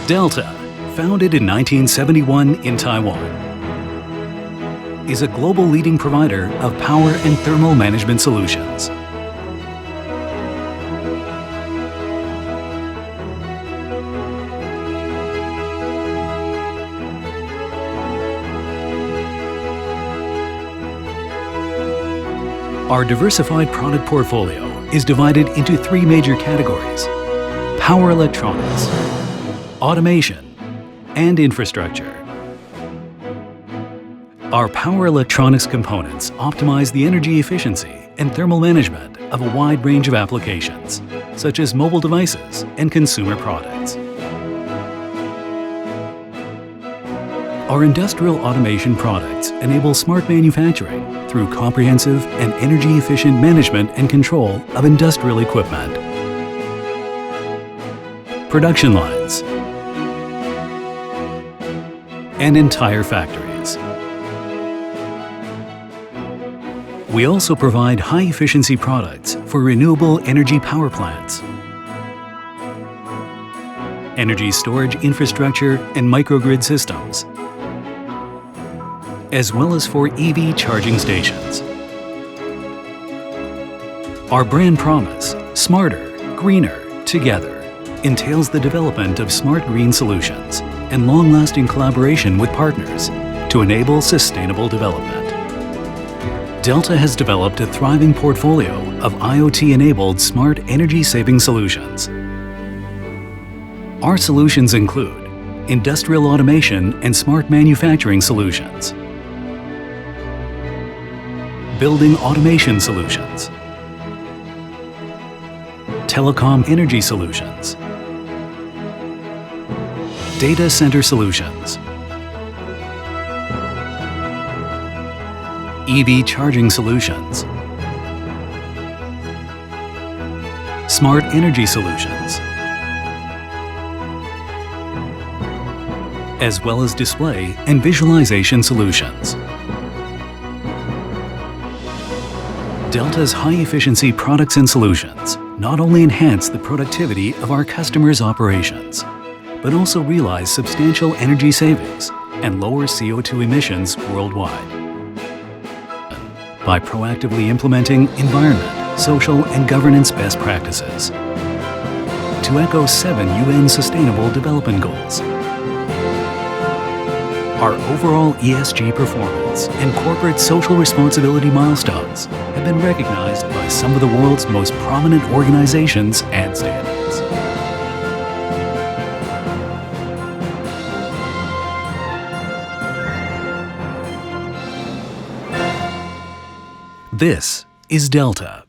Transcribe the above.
Delta, founded in 1971 in Taiwan, is a global leading provider of power and thermal management solutions. Our diversified product portfolio is divided into three major categories: power electronics, automation, and infrastructure. Our power electronics components optimize the energy efficiency and thermal management of a wide range of applications, such as mobile devices and consumer products. Our industrial automation products enable smart manufacturing through comprehensive and energy-efficient management and control of industrial equipment, production lines, and entire factories. We also provide high-efficiency products for renewable energy power plants, energy storage infrastructure and microgrid systems, as well as for EV charging stations. Our brand promise, Smarter, Greener, Together, entails the development of smart green solutions and long-lasting collaboration with partners to enable sustainable development. Delta has developed a thriving portfolio of IoT-enabled smart energy-saving solutions. Our solutions include industrial automation and smart manufacturing solutions, building automation solutions, telecom energy solutions, data center solutions, EV charging solutions, smart energy solutions, as well as display and visualization solutions. Delta's high-efficiency products and solutions not only enhance the productivity of our customers' operations, but also realize substantial energy savings and lower CO2 emissions worldwide. By proactively implementing environment, social, and governance best practices to echo 7 UN Sustainable Development Goals. Our overall ESG performance and corporate social responsibility milestones have been recognized by some of the world's most prominent organizations and standards. This is Delta.